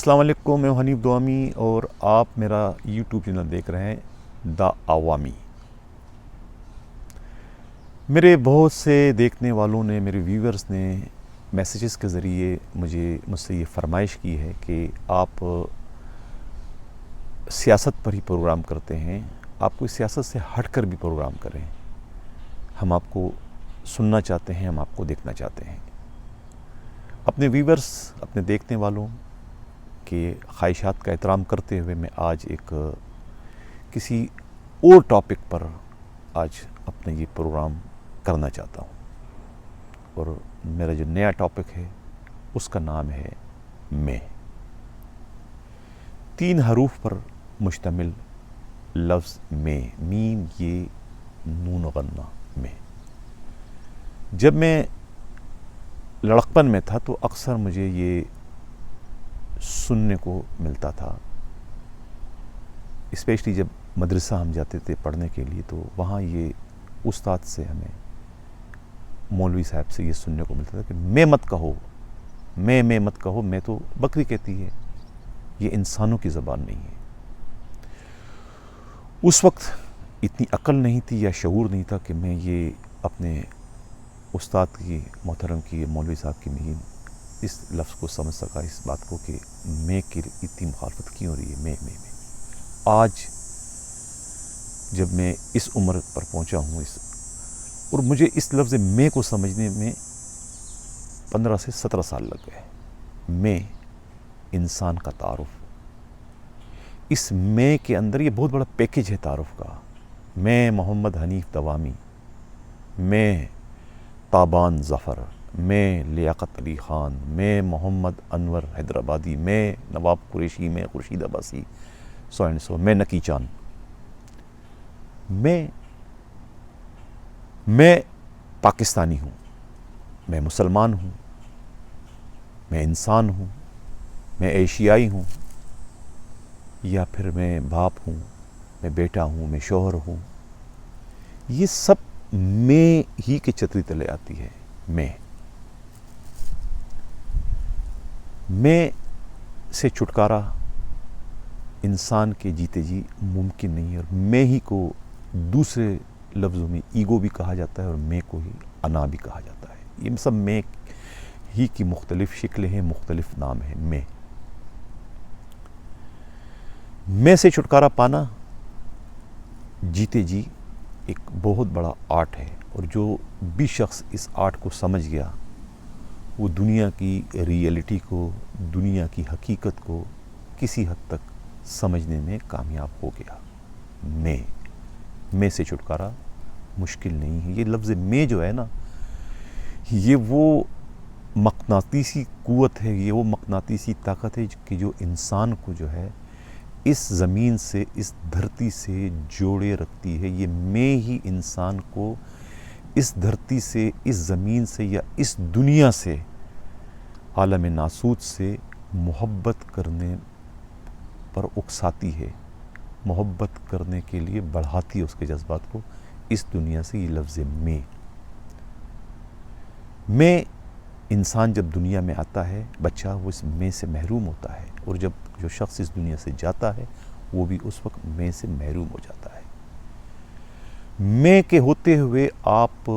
السلام علیکم، میں حنیف دوامی اور آپ میرا یوٹیوب چینل دیکھ رہے ہیں دا عوامی۔ میرے بہت سے دیکھنے والوں نے، میرے ویورز نے میسیجز کے ذریعے مجھ سے یہ فرمائش کی ہے کہ آپ سیاست پر ہی پروگرام کرتے ہیں، آپ کو سیاست سے ہٹ کر بھی پروگرام کریں، ہم آپ کو سننا چاہتے ہیں، ہم آپ کو دیکھنا چاہتے ہیں۔ اپنے ویورز، اپنے دیکھنے والوں کے خواہشات کا احترام کرتے ہوئے میں آج ایک کسی اور ٹاپک پر آج اپنا یہ پروگرام کرنا چاہتا ہوں، اور میرا جو نیا ٹاپک ہے اس کا نام ہے میں۔ 3 حروف پر مشتمل لفظ میں، میم یہ نون غنہ میں۔ جب میں لڑکپن میں تھا تو اکثر مجھے یہ سننے کو ملتا تھا، اسپیشلی جب مدرسہ ہم جاتے تھے پڑھنے کے لیے، تو وہاں یہ استاد سے، ہمیں مولوی صاحب سے یہ سننے کو ملتا تھا کہ میں مت کہو، میں مت کہو، میں تو بکری کہتی ہے، یہ انسانوں کی زبان نہیں ہے۔ اس وقت اتنی عقل نہیں تھی یا شعور نہیں تھا کہ میں یہ اپنے استاد کی، محترم کی، مولوی صاحب کی میں اس لفظ کو سمجھ سکا، اس بات کو کہ میں کی اتنی مخالفت کیوں ہو رہی ہے۔ میں آج جب میں اس عمر پر پہنچا ہوں، اور مجھے اس لفظ میں کو سمجھنے میں 15 سے 17 سال لگ گئے۔ میں، انسان کا تعارف، اس میں کے اندر یہ بہت بڑا پیکج ہے تعارف کا۔ میں محمد حنیف دوامی، میں تابان ظفر، میں لیاقت علی خان، میں محمد انور حیدرآبادی، میں نواب قریشی، میں Khurshid Abbasi, so and so, میں نکی چاند۔ میں پاکستانی ہوں، میں مسلمان ہوں، میں انسان ہوں، میں ایشیائی ہوں، یا پھر میں باپ ہوں، میں بیٹا ہوں، میں شوہر ہوں۔ یہ سب میں ہی کے چھتری تلے آتی ہے۔ میں سے چھٹکارا انسان کے جیتے جی ممکن نہیں ہے، اور میں ہی کو دوسرے لفظوں میں ایگو بھی کہا جاتا ہے، اور میں کو ہی انا بھی کہا جاتا ہے۔ یہ سب میں ہی کی مختلف شکلیں ہیں، مختلف نام ہیں۔ میں سے چھٹکارا پانا جیتے جی ایک بہت بڑا آرٹ ہے، اور جو بھی شخص اس آرٹ کو سمجھ گیا وہ دنیا کی ریئلٹی کو، دنیا کی حقیقت کو کسی حد تک سمجھنے میں کامیاب ہو گیا۔ میں سے چھٹکارا مشکل نہیں ہے۔ یہ لفظ میں جو ہے نا، یہ وہ مقناطیسی قوت ہے، یہ وہ مقناطیسی طاقت ہے کہ جو انسان کو جو ہے اس زمین سے، اس دھرتی سے جوڑے رکھتی ہے۔ یہ میں ہی انسان کو اس دھرتی سے، اس زمین سے، یا اس دنیا سے، عالم ناسوت سے محبت کرنے پر اکساتی ہے، محبت کرنے کے لیے بڑھاتی ہے اس کے جذبات کو اس دنیا سے۔ یہ لفظ میں انسان جب دنیا میں آتا ہے، بچہ، وہ اس میں سے محروم ہوتا ہے، اور جب جو شخص اس دنیا سے جاتا ہے وہ بھی اس وقت میں سے محروم ہو جاتا ہے۔ میں کے ہوتے ہوئے آپ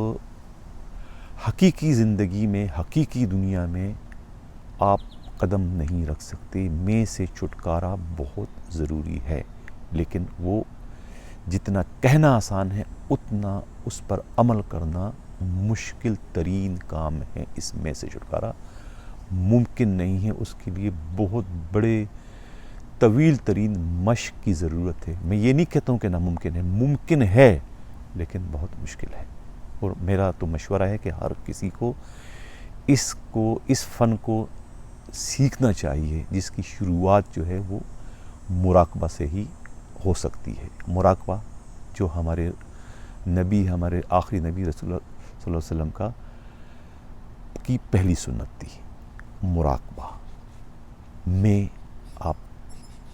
حقیقی زندگی میں، حقیقی دنیا میں آپ قدم نہیں رکھ سکتے۔ میں سے چھٹکارا بہت ضروری ہے، لیکن وہ جتنا کہنا آسان ہے اتنا اس پر عمل کرنا مشکل ترین کام ہے۔ اس میں سے چھٹکارا ممکن نہیں ہے، اس کے لیے بہت بڑے طویل ترین مشق کی ضرورت ہے۔ میں یہ نہیں کہتا ہوں کہ ناممکن ہے، ممکن ہے لیکن بہت مشکل ہے۔ اور میرا تو مشورہ ہے کہ ہر کسی کو اس فن کو سیکھنا چاہیے، جس کی شروعات جو ہے وہ مراقبہ سے ہی ہو سکتی ہے۔ مراقبہ جو ہمارے نبی، ہمارے آخری نبی رسول اللہ صلی اللہ علیہ وسلم کی پہلی سنت تھی، مراقبہ۔ میں آپ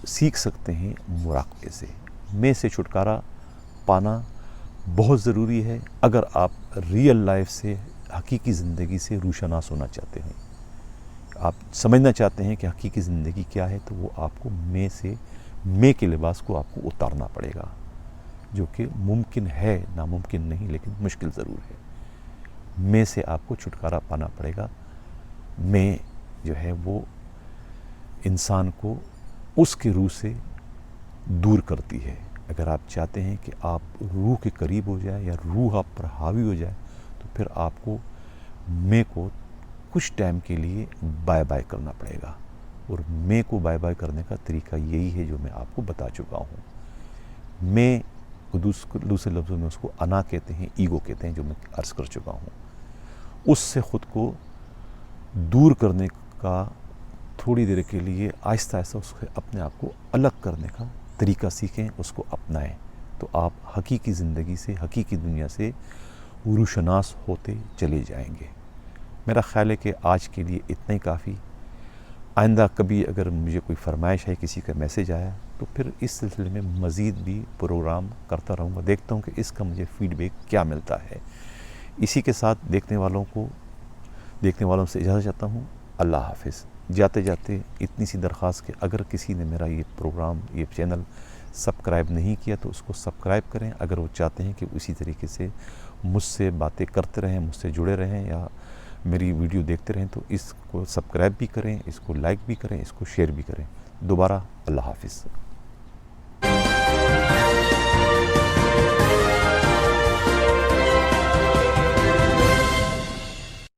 سیکھ سکتے ہیں مراقبے سے۔ میں سے چھٹکارا پانا بہت ضروری ہے اگر آپ ریئل لائف سے، حقیقی زندگی سے روشناس ہونا چاہتے ہیں، آپ سمجھنا چاہتے ہیں کہ حقیقی زندگی کیا ہے، تو وہ آپ کو میں کے لباس کو آپ کو اتارنا پڑے گا، جو کہ ممکن ہے، ناممکن نہیں، لیکن مشکل ضرور ہے۔ میں سے آپ کو چھٹکارا پانا پڑے گا۔ میں جو ہے وہ انسان کو اس کے روح سے دور کرتی ہے۔ اگر آپ چاہتے ہیں کہ آپ روح کے قریب ہو جائے یا روح آپ پر حاوی ہو جائے، تو پھر آپ کو میں کو کچھ ٹائم کے لیے بائے بائے کرنا پڑے گا، اور میں کو بائے بائے کرنے کا طریقہ یہی ہے جو میں آپ کو بتا چکا ہوں۔ میں دوسرے لفظوں میں اس کو انا کہتے ہیں، ایگو کہتے ہیں، جو میں عرض کر چکا ہوں۔ اس سے خود کو دور کرنے کا تھوڑی دیر کے لیے آہستہ آہستہ اس سے اپنے آپ کو الگ کرنے کا طریقہ سیکھیں، اس کو اپنائیں، تو آپ حقیقی زندگی سے، حقیقی دنیا سے روشناس ہوتے چلے جائیں گے۔ میرا خیال ہے کہ آج کے لیے اتنا ہی کافی۔ آئندہ کبھی اگر مجھے کوئی فرمائش ہے، کسی کا میسیج آیا، تو پھر اس سلسلے میں مزید بھی پروگرام کرتا رہوں گا، دیکھتا ہوں کہ اس کا مجھے فیڈ بیک کیا ملتا ہے۔ اسی کے ساتھ دیکھنے والوں سے اجازت چاہتا ہوں۔ اللہ حافظ۔ جاتے جاتے اتنی سی درخواست کہ اگر کسی نے میرا یہ پروگرام، یہ چینل سبسکرائب نہیں کیا تو اس کو سبسکرائب کریں۔ اگر وہ چاہتے ہیں کہ اسی طریقے سے مجھ سے باتیں کرتے رہیں، مجھ سے جڑے رہیں، یا میری ویڈیو دیکھتے رہیں، تو اس کو سبسکرائب بھی کریں، اس کو لائک بھی کریں، اس کو شیئر بھی کریں۔ دوبارہ اللہ حافظ۔